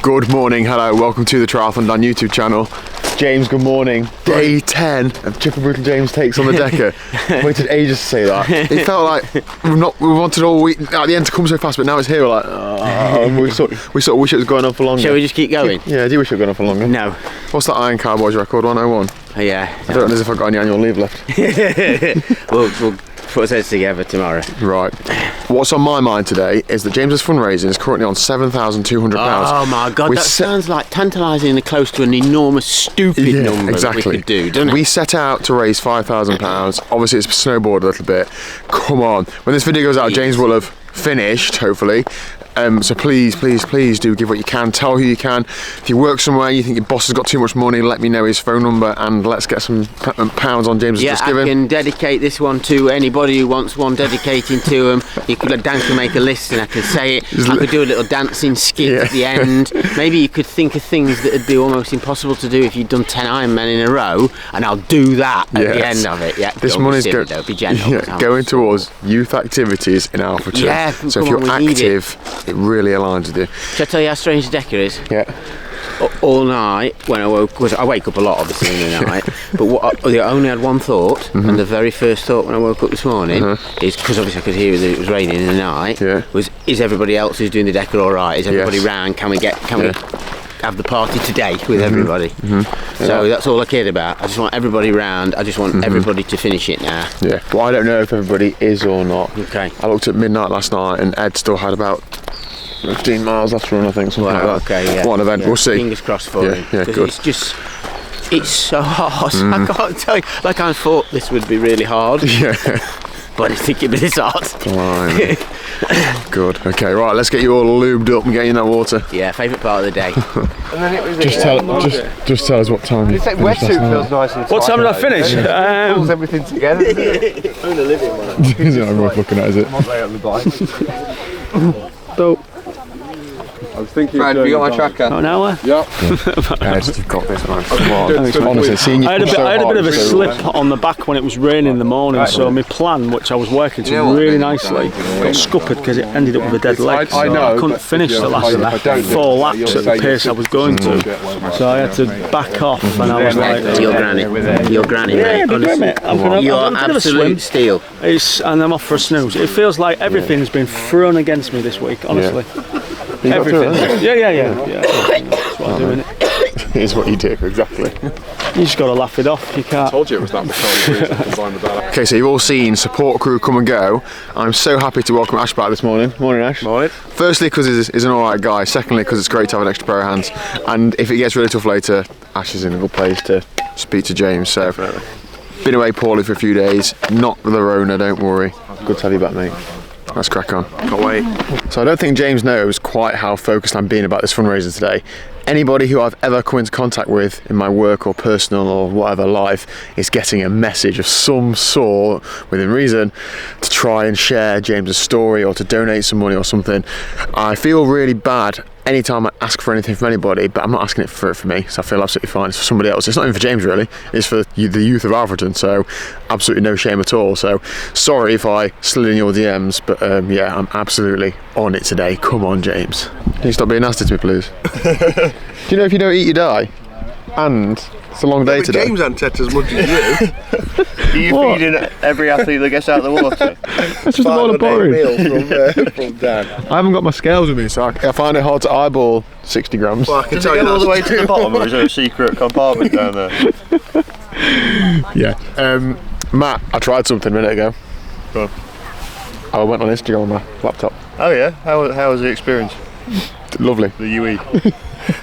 Good morning, hello, welcome to the TriathlonDan YouTube channel. James, good morning. Day 10 of Chipper Brutal James takes on the Deca. Waited ages to say that. It felt like we wanted all week at the end to come so fast, but now it's here. We're like, oh, we sort of wish it was going on for longer. Shall we just keep going? Yeah, do you wish it was going on for longer? No. What's that Iron Cowboys record? 101. Oh, yeah. I don't know as if I've got any annual leave left. We'll put our heads together tomorrow. Right. What's on my mind today is that James's fundraising is currently on £7,200. Oh my God, that sounds like tantalisingly close to an enormous, stupid number exactly. that we could do, doesn't it? We set out to raise £5,000. Obviously, it's snowboarded a little bit. Come on. When this video goes out, James will have finished, hopefully. So please do give what you can. Tell who you can. If you work somewhere and you think your boss has got too much money, let me know his phone number and let's get some pounds on James' just given. I can dedicate this one to anybody who wants one dedicating to them. Dan can make a list and I can say it. I could do a little dancing skit at the end. Maybe you could think of things that would be almost impossible to do if you'd done 10 Ironmen in a row, and I'll do that at the end of it. Yeah, this money's be gentle. Going towards youth activities in Alfreton. Yeah, so if you're active, it really aligns with you. Shall I tell you how strange the Deca is? Yeah. All night when I woke, because I wake up a lot obviously in the night, but I only had one thought, and the very first thought when I woke up this morning is, because obviously I could hear that it was raining in the night, was, is everybody else who's doing the Deca all right? Is everybody round? Can we have the party today with everybody? So that's all I cared about. I just want everybody round. I just want everybody to finish it now. Yeah. Well, I don't know if everybody is or not. Okay. I looked at midnight last night and Ed still had about 15 miles left to run, I think, something like that. Okay, yeah. What an event, we'll see. Fingers crossed for him. Yeah, good. It's so hard. I can't tell you. Like, I thought this would be really hard. Yeah. But I didn't think it'd be this hard. Blimey. Good. Okay, right, let's get you all lubed up and get you in that water. Yeah, favourite part of the day. And then it was just tell us what time you finished. Wetsuit feels nice and tight. What time did I finish? Pulls everything together. Only living one. Isn't it worth looking at, is it? I'm on the way on the bike. Dope. I was thinking Brad, you got my tracker? An hour? Yep. You've got this, man. Come on. Honestly, seeing you I had a bit of a slip on the back when it was raining in the morning, so my plan, which I was working to really nicely, got scuppered because it ended up with a dead leg. So I couldn't finish the last 4 laps at the pace I was going to. So I had to back off, and I was like, Your granny, yeah, mate. Honestly. You're absolute steel. And I'm off for a snooze. It feels like everything's been thrown against me this week, honestly. Everything. Yeah. That's what I do, innit? It is what you do, exactly. You just got to laugh it off. You can't. I told you it was that much. Okay, so you've all seen support crew come and go. I'm so happy to welcome Ash back this morning. Morning, Ash. Morning. Firstly, because he's an alright guy. Secondly, because it's great to have an extra pair of hands. And if it gets really tough later, Ash is in a good place to speak to James. So, definitely. Been away poorly for a few days. Not the Rona, don't worry. Good to have you back, mate. Let's crack on. Can't wait. So I don't think James knows quite how focused I'm being about this fundraiser today. Anybody who I've ever come into contact with in my work or personal or whatever life is getting a message of some sort, within reason, to try and share James's story or to donate some money or something. I feel really bad anytime I ask for anything from anybody, but I'm not asking it for me, so I feel absolutely fine. It's for somebody else. It's not even for James, really. It's for the youth of Alfreton, so absolutely no shame at all. So sorry if I slid in your DMs, but yeah, I'm absolutely on it today. Come on, James. Can you stop being nasty to me, please? Do you know if you don't eat, you die? And it's a long day today. James hasn't touched as much as you. Are you feeding every athlete that gets out of the water? It's just a lot of boring. From Dan. I haven't got my scales with me, so I find it hard to eyeball 60 grams. Well, I can tell you all the way to the bottom, or is there a secret compartment down there? Yeah. Matt, I tried something a minute ago. Go on. I went on Instagram on my laptop. Oh yeah? How was the experience? Lovely. The UE?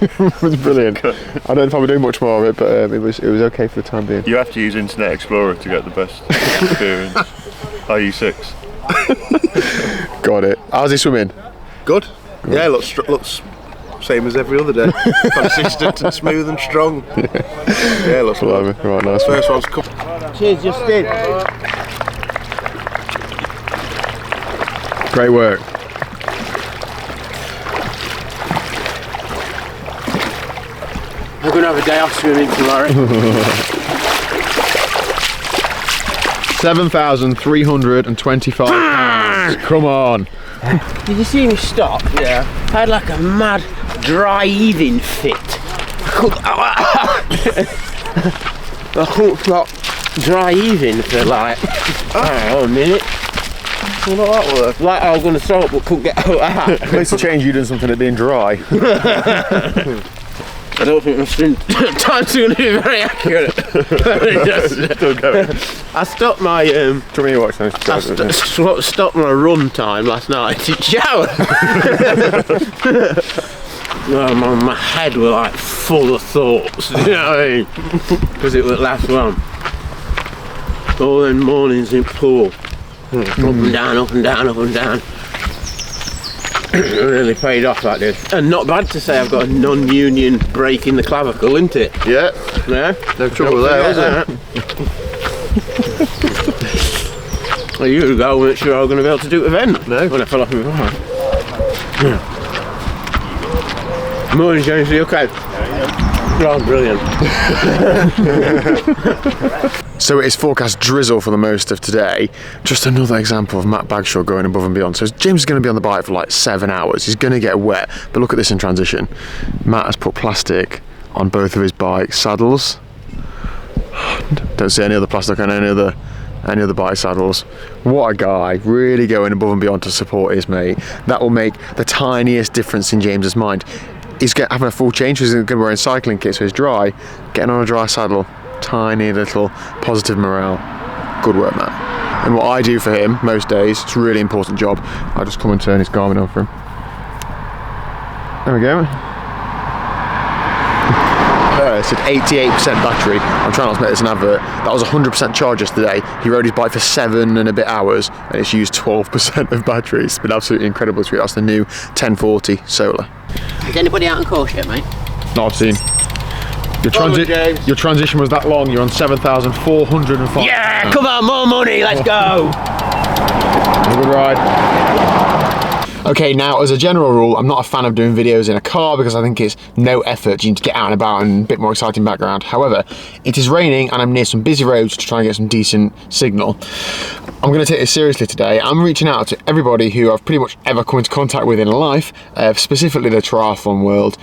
It was brilliant. I don't know if I'll be doing much more of it, but it was okay for the time being. You have to use Internet Explorer to get the best experience. IE6. Got it. How's he swimming? Good. Yeah, looks same as every other day. Consistent and smooth and strong. Yeah, looks good. Right, nice. First one's come. Cheers, Justin. Great work. I'm going to have a day off swimming tomorrow. 7,325 pounds. Come on. Did you see me stop? Yeah. I had like a mad dry heaving fit. I couldn't stop dry heaving for like, a minute. Well, not that work. Like I was going to throw up but couldn't get out. It makes a change you doing something at being dry. I don't think my sprint time's going to be very accurate. Still going. I stopped my stopped my run time last night to shower. Well, my head was like full of thoughts, you know what I mean? Because it was last one. All them mornings in pool. Up and down, up and down, up and down. It really paid off like this. And not bad to say I've got a non-union break in the clavicle, isn't it? Yeah. Yeah? No trouble there, is it? Well, you go, weren't sure I was going to be able to do the event. No. When I fell off my bike. Morning, James, are you okay? Oh, brilliant. So it is forecast drizzle for the most of today. Just another example of Matt Bagshaw going above and beyond. So James is going to be on the bike for like 7 hours. He's going to get wet. But look at this in transition. Matt has put plastic on both of his bike saddles. Don't see any other plastic on any other bike saddles. What a guy, really going above and beyond to support his mate. That will make the tiniest difference in James's mind. He's having a full change, he's going to be wearing cycling kit so he's dry, getting on a dry saddle, tiny little positive morale. Good work, Matt. And what I do for him most days, it's a really important job, I just come and turn his Garmin on for him. There we go. It's at 88% battery. I'm trying not to make this an advert. That was 100% charge yesterday. He rode his bike for 7 and a bit hours and it's used 12% of battery. It's been absolutely incredible. That's the new 1040 solar. Is anybody out on course yet, mate? Not seen. Your transition was that long. You're on 7,405. Yeah, come on, more money, let's go. Have a good ride. Okay, now as a general rule, I'm not a fan of doing videos in a car because I think it's no effort. You need to get out and about and a bit more exciting background. However, it is raining and I'm near some busy roads to try and get some decent signal. I'm going to take this seriously today. I'm reaching out to everybody who I've pretty much ever come into contact with in life, specifically the triathlon world.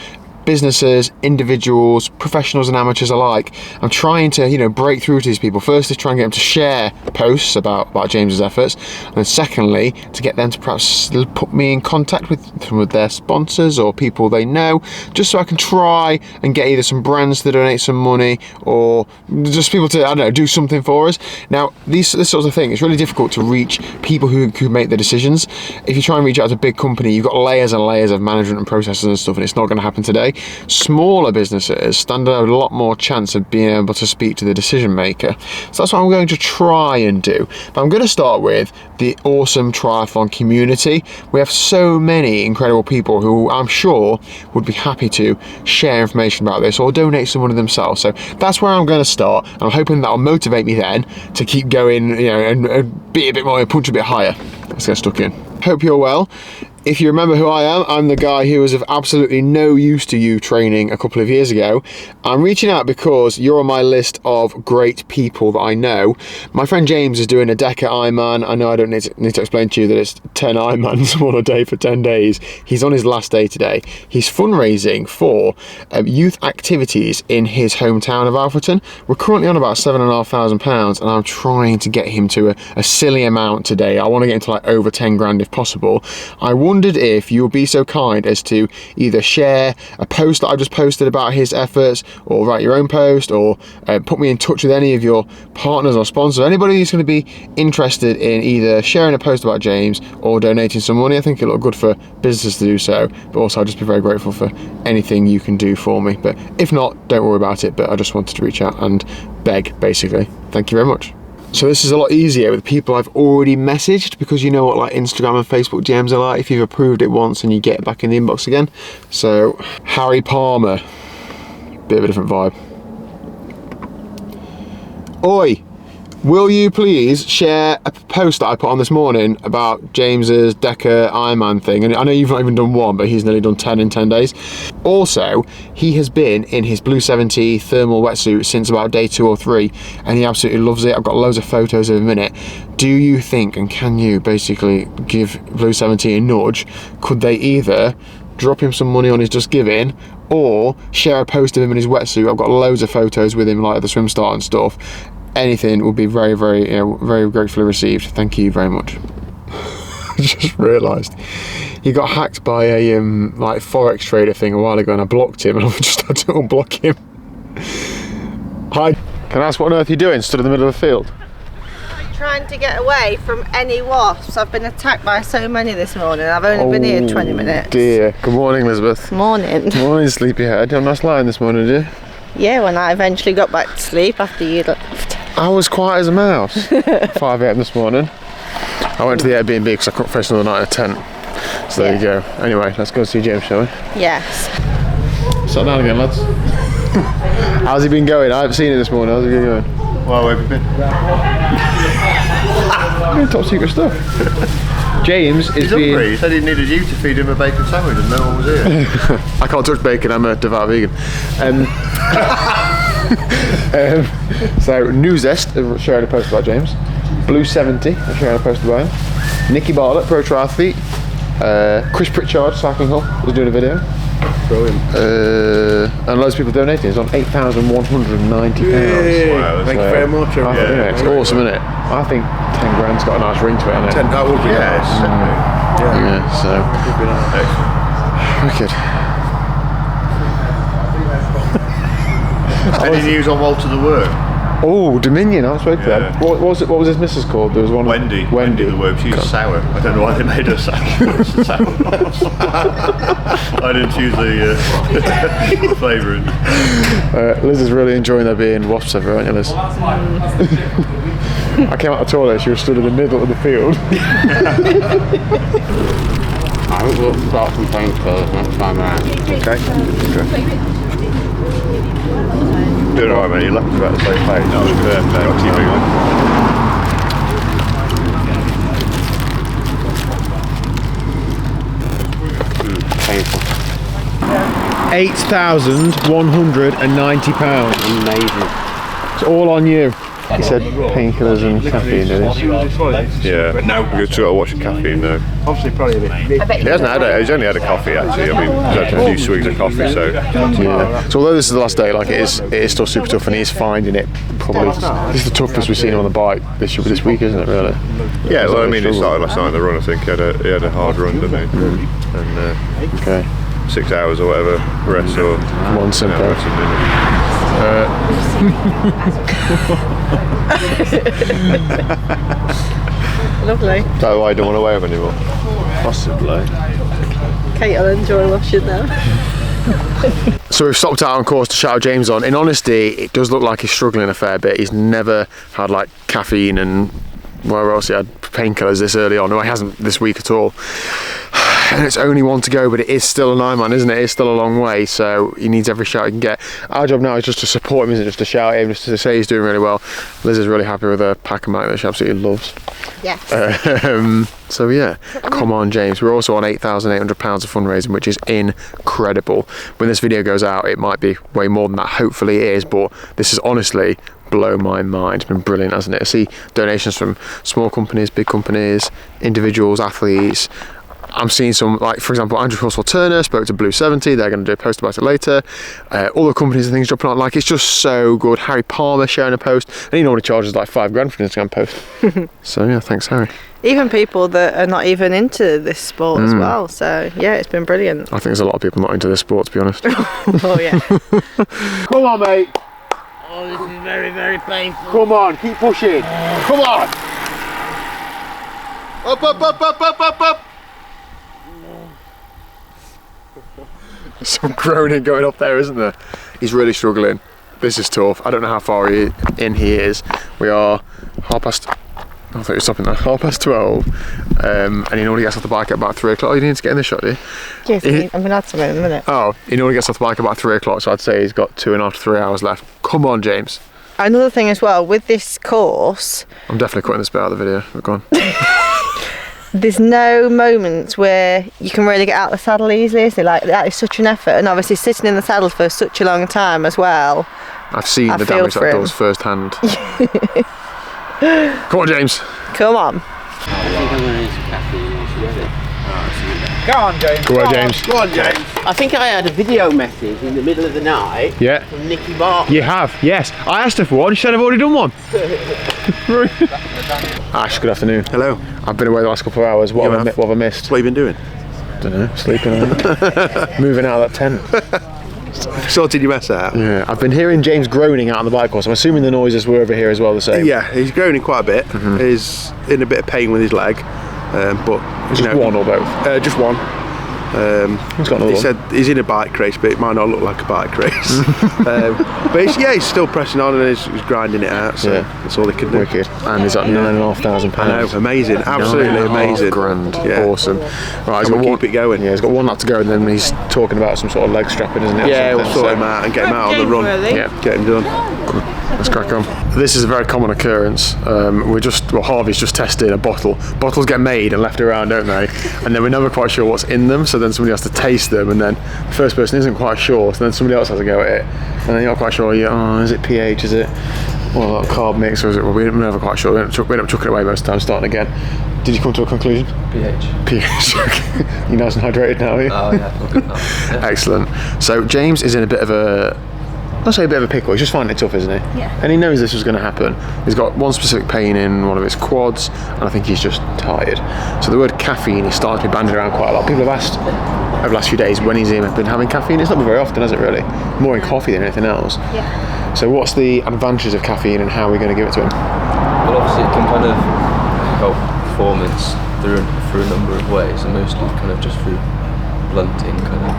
Businesses, individuals, professionals and amateurs alike. I'm trying to, break through to these people. Firstly, try and get them to share posts about James's efforts, and then secondly, to get them to perhaps put me in contact with some of their sponsors or people they know, just so I can try and get either some brands to donate some money or just people to, I don't know, do something for us. Now, this sort of thing, it's really difficult to reach people who make the decisions. If you try and reach out to a big company, you've got layers and layers of management and processes and stuff, and it's not going to happen today. Smaller businesses stand a lot more chance of being able to speak to the decision maker. So that's what I'm going to try and do. But I'm going to start with the awesome triathlon community. We have so many incredible people who I'm sure would be happy to share information about this or donate some money themselves. So that's where I'm going to start. I'm hoping that'll motivate me then to keep going, and be a bit more, punch a bit higher. Let's get stuck in. Hope you're well. If you remember who I am, I'm the guy who was of absolutely no use to you training a couple of years ago. I'm reaching out because you're on my list of great people that I know. My friend James is doing a Deca Ironman. I know I don't need to explain to you that it's 10 Ironmans, one a day for 10 days. He's on his last day today. He's fundraising for youth activities in his hometown of Alfreton. We're currently on about £7,500 and I'm trying to get him to a silly amount today. I want to get him to like over 10 grand if possible. I wondered if you would be so kind as to either share a post that I've just posted about his efforts, or write your own post, or put me in touch with any of your partners or sponsors, anybody who's going to be interested in either sharing a post about James or donating some money. I think it'll look good for businesses to do so, but also I'd just be very grateful for anything you can do for me. But if not, don't worry about it, but I just wanted to reach out and beg, basically. Thank you very much. So this is a lot easier with people I've already messaged, because you know what like Instagram and Facebook DMs are like. If you've approved it once and you get it back in the inbox again. So Harry Palmer, bit of a different vibe. Oi, will you please share a post that I put on this morning about James's Deca Ironman thing? And I know you've not even done one, but he's nearly done 10 in 10 days. Also, he has been in his Blue 70 thermal wetsuit since about day 2 or 3, and he absolutely loves it. I've got loads of photos of him in it. Do you think, and can you basically give Blue 70 a nudge? Could they either drop him some money on his Just Giving, or share a post of him in his wetsuit. I've got loads of photos with him, like at the swim start and stuff. Anything would be very, very, very gratefully received. Thank you very much. I just realised he got hacked by a like forex trader thing a while ago, and I blocked him, and I've just had to unblock him. Hi, can I ask what on earth you're doing? Stood in the middle of the field. Trying to get away from any wasps. I've been attacked by so many this morning. I've only been here 20 minutes. Dear. Good morning, Elizabeth. Morning. Morning, sleepyhead. You have a nice line this morning, did you? Yeah, when I eventually got back to sleep after you left. I was quiet as a mouse. 5 AM this morning. I went to the Airbnb because I couldn't finish another night in a tent. So there you go. Anyway, let's go see James, shall we? Yes. Start down again, lads. How's he been going? I haven't seen it this morning. How's he been going? Well, where have you been? Top secret stuff. James is being... He said he needed you to feed him a bacon sandwich and no one was here. I can't touch bacon, I'm a devout vegan. So, Newzest are sharing a post about James. Blue 70 are sharing a post about him. Nicky Bartlett, pro triathlete. Chris Pritchard, Cycling Hall, was doing a video. Brilliant. And loads of people donating. It's on £8,190. Wow, thank you very much. It's awesome, isn't it? I think 10 grand's got a nice ring to it, hasn't it? 10, that would be nice. Yeah, so. Wicked. Any news on Walter the Worm? Oh, Dominion, I spoke to them. What was his missus called? There was one. Wendy the Worm. She was sour. I don't know why they made her sour. I didn't choose the flavouring. Liz is really enjoying there being wasps everywhere, aren't you, Liz? I came out of the toilet, she was stood in the middle of the field. I think we'll start some painkillers next time around. Okay. Doing alright, mate. You left about the same page. That was perfect. Keeping on. Painful. £8,190. Amazing. It's all on you. He said painkillers and caffeine, did he? Yeah. But no. We've got to watch the caffeine now. Obviously, probably a bit. He hasn't had it. He's only had a coffee actually. I mean, he's had a few swigs of coffee, so. Yeah. So although this is the last day, like it is still super tough, and he's finding it probably. This is the toughest we've seen him on the bike this week, isn't it? Really? Yeah. Well, I mean, it started last night on the run. I think he had a hard run, didn't he? And okay. 6 hours or whatever rest or one simple. Lovely. Is that why I don't want to wear them anymore? Possibly. Kate will enjoy washing them. So we've stopped out on course to shout James on. In honesty, it does look like he's struggling a fair bit. He's never had like caffeine and where else he had painkillers this early on. No, he hasn't this week at all. And it's only one to go, but it is still an Ironman, isn't it? It's still a long way, so he needs every shout he can get. Our job now is just to support him, isn't it? Just to shout at him, just to say he's doing really well. Liz is really happy with her pack and bike that she absolutely loves. Yes. So yeah, come on, James. We're also on £8,800 of fundraising, which is incredible. When this video goes out, it might be way more than that. Hopefully it is, but this is honestly blow my mind. It's been brilliant, hasn't it? I see donations from small companies, big companies, individuals, athletes. I'm seeing some, like for example, Andrew Horsfall Turner spoke to Blue 70. They're going to do a post about it later. All the companies and things dropping out, like it's just so good. Harry Palmer sharing a post, and he normally charges like £5 for an Instagram post. So yeah, thanks Harry. Even people that are not even into this sport as well. So yeah, it's been brilliant. I think there's a lot of people not into this sport, to be honest. Oh yeah. Come on, mate. Oh, this is very, very painful. Come on, keep pushing. Come on. Up, up, up, up, up, up, up. Some groaning going up there, isn't there? He's really struggling. This is tough. I don't know how far in he is. We are I thought you were stopping there. 12:30. And he normally gets off the bike at about 3 o'clock. Oh, you need to get in the shot, do you? Yes, I'm going to add something in a minute. Oh, he normally gets off the bike about 3 o'clock, so I'd say he's got 2.5 to 3 hours left. Come on, James. Another thing as well, with this course... I'm definitely cutting this bit out of the video. We're gone. There's no moments where you can really get out of the saddle easily, is it? Like, that is such an effort, and obviously sitting in the saddle for such a long time as well. I've seen the damage that does firsthand. Come on, James. Come on. I think I'm going to need some caffeine. Go on, James. Go on, James. Go on, James. I think I had a video message in the middle of the night from Nikki Barton. You have, yes. I asked her for one, she said I've already done one. Ash, good afternoon. Hello. I've been away the last couple of hours. What have I missed? What have you been doing? Don't know, sleeping. Moving out of that tent. Sorted your mess out? Yeah, I've been hearing James groaning out on the bike course. I'm assuming the noises were over here as well the same. Yeah, he's groaning quite a bit. He's in a bit of pain with his leg. But just one or both? Just one. He's got another he one. said he's in a bike race, but it might not look like a bike race. But he's still pressing on and he's grinding it out. So that's all he can do. Wicked. And he's at £9,500. I know, amazing, absolutely amazing. £9,500. Yeah. Awesome. Right, he's got keep it going. Yeah, he's got one lap to go, and then he's talking about some sort of leg strapping, isn't it? Yeah, we'll sort him out and get him out on the run. Yeah, get him done. Let's crack on. This is a very common occurrence. Harvey's just testing a bottle. Bottles get made and left around, don't they? And then we're never quite sure what's in them, so then somebody has to taste them, and then the first person isn't quite sure, so then somebody else has to go at it. And then you're not quite sure, is it pH, is it carb mix, or is it, we're never quite sure. We end up chucking it away most of the time, starting again. Did you come to a conclusion? pH. You're nice and hydrated now, are you? Oh yeah, all good now. Yeah. Excellent. So James is in a bit of a, I'll say a bit of a pickle. He's just finding it tough, isn't he? Yeah. And he knows this was going to happen. He's got one specific pain in one of his quads, and I think he's just tired. So the word caffeine is starting to be bandied around quite a lot. People have asked over the last few days when he's been having caffeine. It's not been very often, has it really? More in coffee than anything else. Yeah. So what's the advantages of caffeine, and how are we going to give it to him? Well, obviously it can kind of help performance through a number of ways, and mostly kind of just through blunting kind of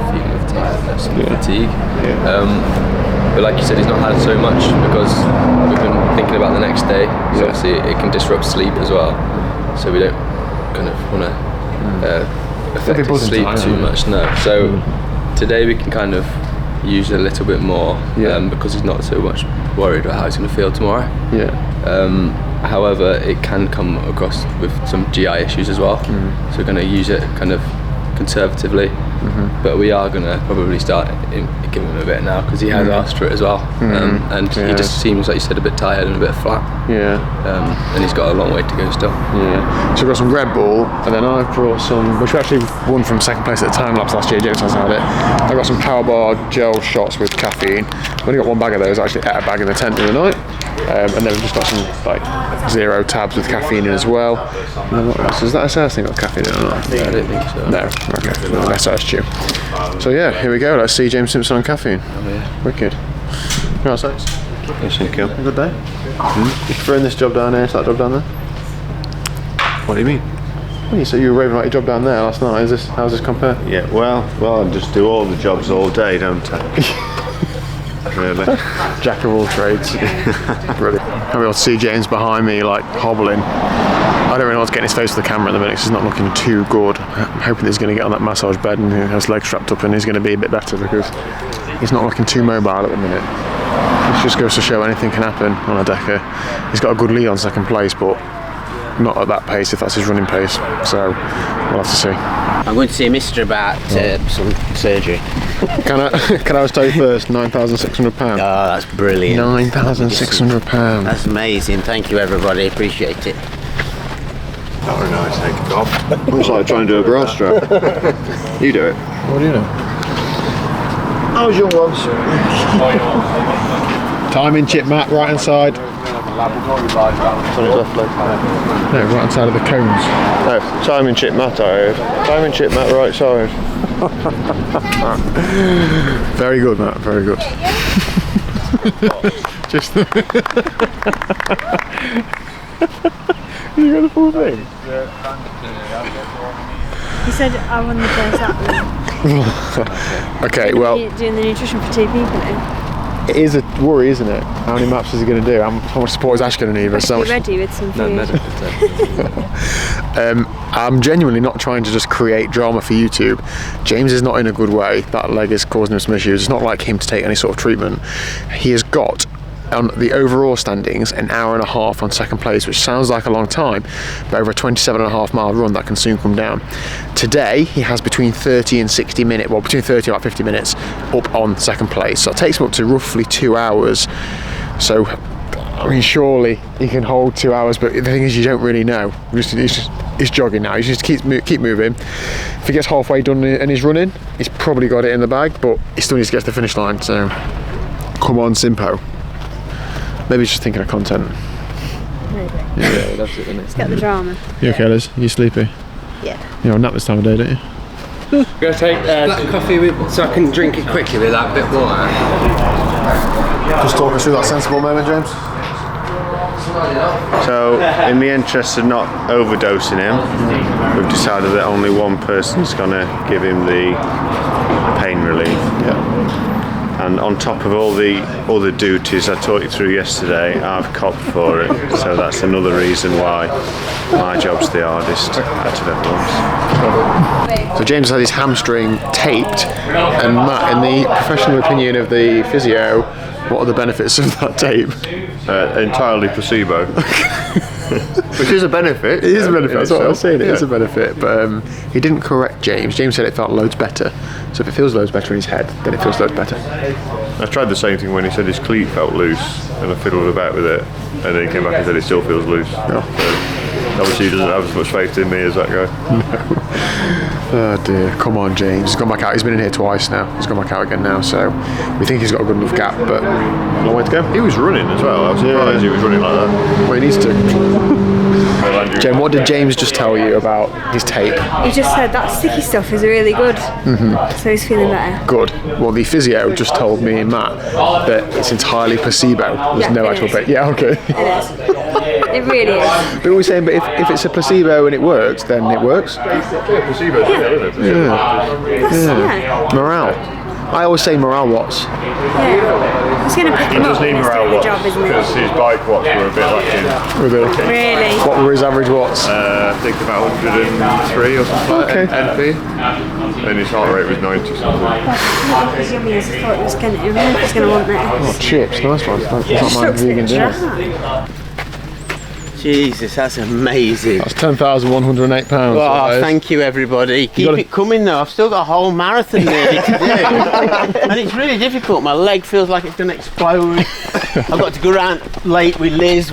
feeling of tiredness and fatigue. But like you said, he's not had so much because we've been thinking about the next day. So obviously it can disrupt sleep as well. So we don't kind of want to affect his sleep too much. No. So today we can kind of use it a little bit more because he's not so much worried about how he's going to feel tomorrow. However, it can come across with some GI issues as well. So we're going to use it kind of conservatively, but we are going to probably start giving him a bit now because he has asked for it as well. And he just seems, like you said, a bit tired and a bit flat. And he's got a long way to go still. So we've got some Red Bull, and then I've brought some, which we actually won from second place at the time lapse last year. James has had it. I've got some Power Bar gel shots with caffeine. I've only got one bag of those. I actually ate a bag in the tent the other night. And then we've just got some like 0 tabs with caffeine in as well. And then what else? Is that a SAS thing got caffeine in or not? I don't think so. No, okay. Well, let's ask you. So yeah, here we go. Let's see James Simpson on caffeine. Wicked. Right, so Yes, thank you. good day. You throwing this job down here, that job down there? What do you mean? Well, you said you were raving about your job down there last night. How's this compare? Yeah, well, I just do all the jobs all day, don't I? Really? Jack of all trades. Brilliant. I'll be able to see James behind me, like hobbling. I don't really know what's getting his face to the camera at the minute because he's not looking too good. I'm hoping that he's going to get on that massage bed and he has his legs strapped up and he's going to be a bit better because he's not looking too mobile at the minute. This just goes to show anything can happen on a Deca. He's got a good lead on second place, but not at that pace if that's his running pace. So we'll have to see. I'm going to see Mr. about some surgery. Can I just tell you first, £9,600. Oh, that's brilliant. £9,600. That's amazing. Thank you, everybody. Appreciate it. Very nice, thank you, Bob. Looks like trying to do a bra strap. You do it. What do you know? How's your ones? Timing chip mat, right hand side. No, right hand side of the cones. No, timing chip mat, I heard. Timing chip mat, right side. Very good, Matt, very good. Just you got the full thing? He said I won the first lap. Okay, well, doing the nutrition for 2 people. it is a worry, isn't it? How many maps is he going to do? How much support is Ash going to need? So much. Ready with some food. I'm genuinely not trying to just create drama for YouTube. James is not in a good way. That leg is causing him some issues. It's not like him to take any sort of treatment. He has got, on the overall standings, an hour and a half on second place, which sounds like a long time, but over a 27.5 mile run that can soon come down. Today he has between 30 and 60 minutes, well, between 30 and about 50 minutes up on second place, so it takes him up to roughly 2 hours. So I mean, surely he can hold 2 hours, but the thing is, you don't really know. he's jogging now. He just keep moving. If he gets halfway done and he's running, he's probably got it in the bag, but he still needs to get to the finish line. So come on, Simpo. Maybe he's just thinking of content. Maybe. Yeah, that's it, isn't it? Let's get the drama. You okay, Liz? You sleepy? Yeah. You know, nap this time of day, don't you? I'm going to take black coffee so I can drink it quickly with that bit of water. Just talk us through that sensible moment, James. So, in the interest of not overdosing him, we've decided that only one person's going to give him the pain relief. Yeah. And on top of all the other duties I taught you through yesterday, I've copped for it. So that's another reason why my job's the hardest out of everyone's. So James had his hamstring taped, and Matt, in the professional opinion of the physio, what are the benefits of that tape? Entirely placebo. Which is a benefit. It is a benefit, that's what I was saying, it is a benefit. But he didn't correct James. James said it felt loads better. So if it feels loads better in his head, then it feels loads better. I tried the same thing when he said his cleat felt loose, and I fiddled about with it, and then he came back and said it still feels loose. Oh. So obviously he doesn't have as much faith in me as that guy. Oh dear, come on James, he's gone back out, he's been in here twice now, he's gone back out again now, so we think he's got a good enough gap, but a long way to go. He was running as well, I was surprised he was running like that. Well, he needs to. Jen, what did James just tell you about his tape? He just said that sticky stuff is really good. So he's feeling better. Good. Well, the physio just told me and Matt that it's entirely placebo. There's no actual bit. Yeah, okay. It is. It really is. But we were saying, but if it's a placebo and it works, then it works. Placebo's Yeah. Morale. I always say morale watts. Yeah. He's going to pick He him does up need when he's morale doing the watts job, isn't because it? his bike watts were a bit lacking. Really? What were his average watts? I think about 103 or something like Okay. that, NP. And his heart rate was 90 something. Not as yummy as I thought it was going to. I don't know if he's going to want this. Oh, chips, nice one. That's not my vegan dinner. Jesus, that's amazing. That's £10,108. Oh, thank you everybody. Keep it coming though, I've still got a whole marathon nearly to do. And it's really difficult, my leg feels like it's going to explode. I've got to go around late with Liz.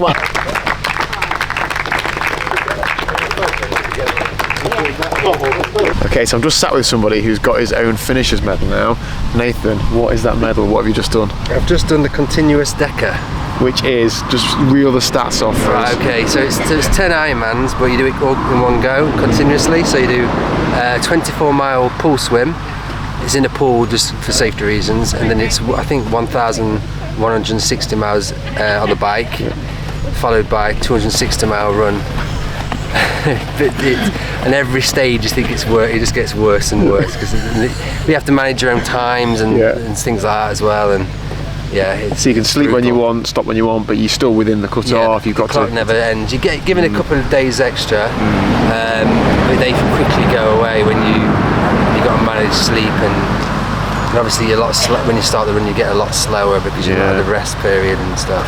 Okay, so I'm just sat with somebody who's got his own finisher's medal now. Nathan, what is that medal? What have you just done? I've just done the continuous Deca. Which is, just reel the stats off for us. Okay, so it's 10 Ironmans, but you do it all in one go, continuously. So you do a 24-mile pool swim. It's in a pool just for safety reasons, and then it's, I think, 1,160 miles on the bike, followed by 260-mile run. And every stage, you think it just gets worse and worse because we have to manage your own times and things like that as well. And yeah, so you can sleep when you want, stop when you want, but you're still within the cut-off. You've got the clock to. Never ends. You get given a couple of days extra, but they quickly go away when you got to manage sleep and obviously you're a lot when you start the run you get a lot slower because you have the rest period and stuff.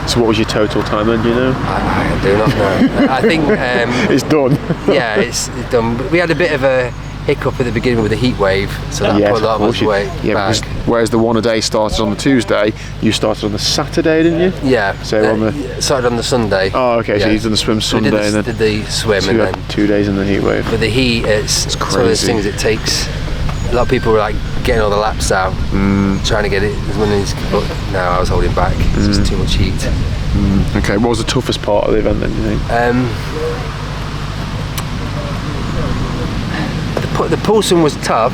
So what was your total time then? Do you know? I do not know. I think it's done. Yeah, it's done. We had a bit of a hiccup at the beginning with the heat wave, so that put a lot of us weight back. Whereas the one a day started on the Tuesday, you started on the Saturday, didn't you? Yeah. So on the started on the Sunday. Oh, okay. So you've done the swim Sunday and then did the swim and then 2 days in the heat wave. But the heat, it's crazy. one of those things. It takes a lot of people were like getting all the laps out, trying to get it as many as but no, I was holding back. It's just too much heat. Okay. What was the toughest part of the event then? Do you think? The pool swim was tough,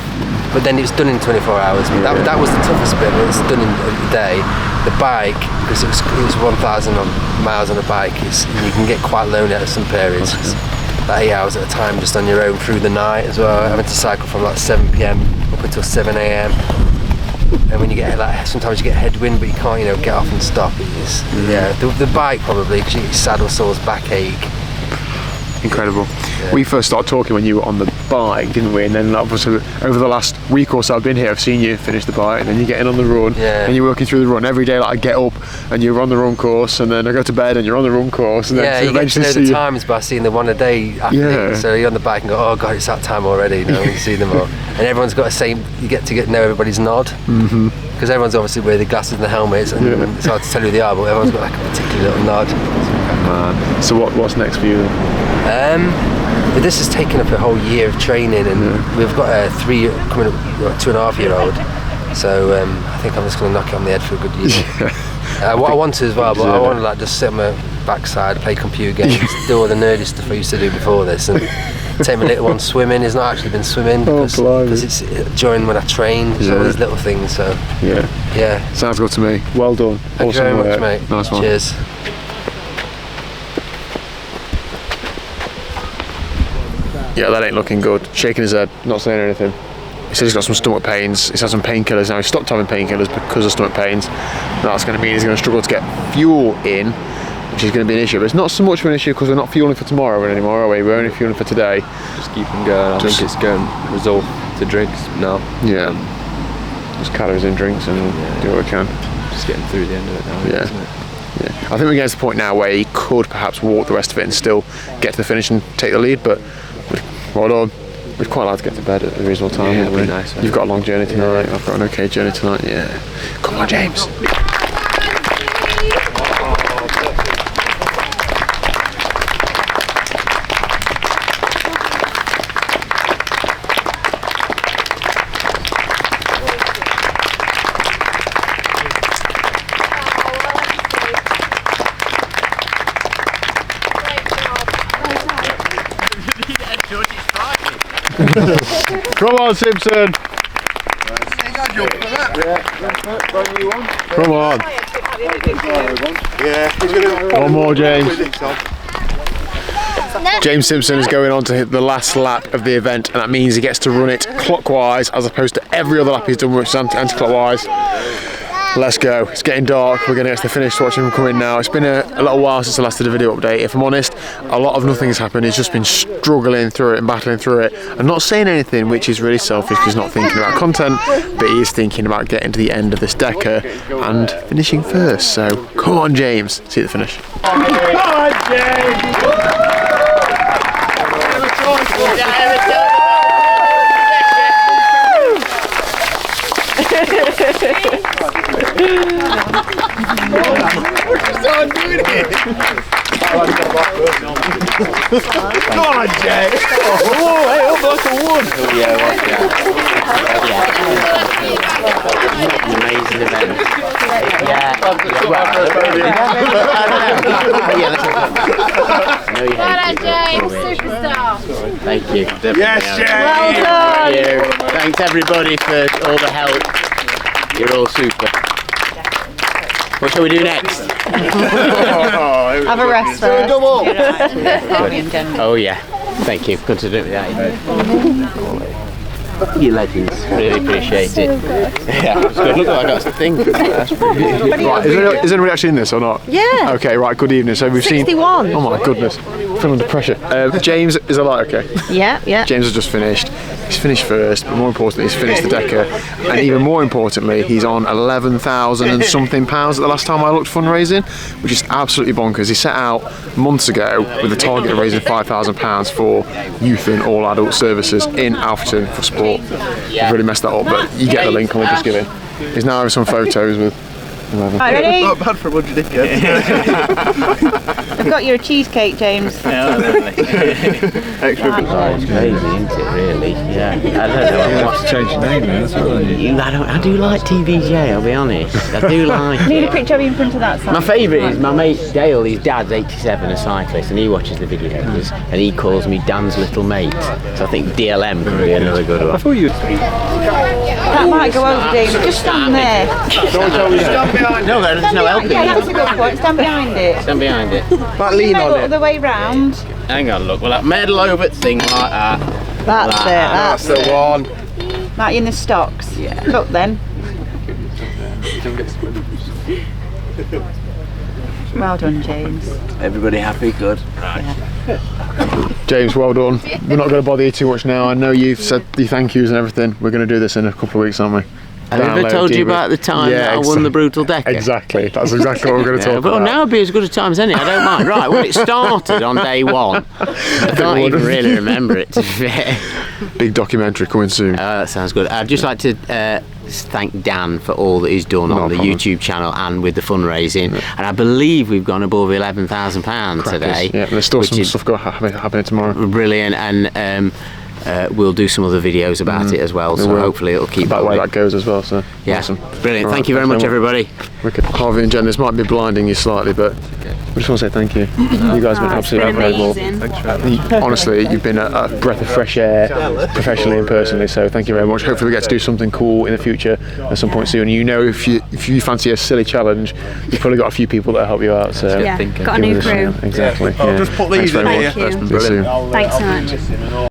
but then it was done in 24 hours. That was the toughest bit. It was done in a day. The bike, because it was 1,000 miles on a bike, you can get quite lonely at some periods. About 8 hours at a time, just on your own through the night as well. Having to cycle from like 7 p.m. up until 7 a.m. And when you get sometimes you get headwind, but you can't, get off and stop. The bike probably, because you get saddle sores, backache. Incredible. Yeah. We first started talking when you were on the bike, didn't we? And then obviously over the last week or so I've been here, I've seen you finish the bike, and then you're getting on the run, and you're working through the run every day. Like I get up and you're on the run course, and then I go to bed and you're on the run course, and then you get to know the times by seeing the one a day after so you're on the bike and go, oh god, it's that time already. You see them all, and everyone's got the same. You get to know everybody's nod. Because everyone's obviously wearing the glasses and the helmets, and it's hard to tell who they are, but everyone's got like a particular little nod. So what's next for you then? this has taken up a whole year of training, and we've got a 2.5-year-old. So I think I'm just going to knock it on the head for a good year. What I want to as well, but I want to like just sit on my backside, play computer games, do all the nerdy stuff I used to do before this, and take my little one swimming. He's not actually been swimming because it's during when I train. So all these little things. So yeah, sounds good to me. Well done. Thank you very much, mate. Nice one. Cheers. Yeah, that ain't looking good. Shaking his head, not saying anything. He says he's got some stomach pains. He's had some painkillers now. He's stopped having painkillers because of stomach pains. And that's going to mean he's going to struggle to get fuel in, which is going to be an issue. But it's not so much of an issue because we're not fueling for tomorrow anymore, are we? We're only fueling for today. Just keep him going. I think it's going to resolve to drinks now. Yeah. Just calories in drinks and do what we can. Just getting through the end of it now, isn't it? Yeah. I think we're getting to the point now where he could perhaps walk the rest of it and still get to the finish and take the lead, but well done. We'd quite like to get to bed at a reasonable time. Yeah, it'd be nice. You've got a long journey tonight. I've got an okay journey tonight. Yeah. Come on, James. Come on, Simpson. Come on. One more, James. James Simpson is going on to hit the last lap of the event, and that means he gets to run it clockwise as opposed to every other lap he's done, which is anti-clockwise. Let's go. It's getting dark. We're going to get to the finish to watch him come in now. It's been a little while since I last did a video update. If I'm honest, a lot of nothing's happened. He's just been struggling through it and battling through it and not saying anything, which is really selfish because he's not thinking about content, but he is thinking about getting to the end of this Deca and finishing first. So come on, James. See you at the finish. Come on, James! Come on, Jay! Oh, hey, almost a one! Amazing event. Superstar. Thank you. Yes, Jay! Well done! Thanks everybody for all the help. You're all super. What shall we do next? Have a rest first. Oh yeah, thank you. Good to do it without you. You legends. Really appreciate it. Yeah, it's good. Look, I got a thing. Right, is anybody actually in this or not? Yeah. Okay, right, good evening. So we've 61. seen. Oh my goodness, I'm feeling under pressure. James, is that like okay? Yeah. James has just finished. He's finished first, but more importantly, he's finished the Deca, and even more importantly, he's on 11,000 and something pounds at the last time I looked fundraising, which is absolutely bonkers. He set out months ago with a target of raising £5,000 for youth and all adult services in Alfreton for sport. I've really messed that up, but you get the link and we'll just give it. He's now having some photos with 11. Right, ready? Not bad for a budget ticket. I've got you a cheesecake, James. Extra it's crazy, isn't it, really? Yeah. I don't know. You have to change your name now, that's what I do like TVJ, I'll be honest. I do like Need it. a picture of you in front of that sign. My favourite is my mate Dale. His dad's 87, a cyclist, and he watches the videos and he calls me Dan's little mate. So I think DLM could be another good one. I thought you. That might go over, David. Just stand there. No, there's no helping. Yeah, that's a good point. Stand behind it. Stand behind it. But lean on it. The way round. Hang on, look. Well, that medal over thing like that. That's it. That's the one. That in the stocks. Yeah. Look then. Well done, James. Everybody happy? Good. Right. James, well done. We're not going to bother you too much now. I know you've said your thank yous and everything. We're going to do this in a couple of weeks, aren't we? Have I ever told you about the time that I won the brutal Deca? Exactly. That's exactly what we're going to talk about. Well, now would be as good a time as any. I don't mind. Right, well, it started on day one. I can't even really remember it, to be fair. Big documentary coming soon. That sounds good. I'd just like to thank Dan for all that he's done on the YouTube channel and with the fundraising. And I believe we've gone above £11,000 today. Yeah, there's still some stuff happening tomorrow. Brilliant, and we'll do some other videos about it as well, so hopefully it'll keep that way that goes as well. So yeah, awesome. Brilliant. Right, thank you very much, everybody. Wicked. Harvey and Jen, this might be blinding you slightly, but we just want to say thank you. You guys have been absolutely incredible. Thanks for having me. Honestly, you've been a breath of fresh air, professionally and personally. So thank you very much. Hopefully, we get to do something cool in the future at some point soon. You know, if you fancy a silly challenge, you've probably got a few people that help you out. So yeah, got a new crew. Exactly. Yeah. Just put these in here. Thank you. See you soon. Thanks so much.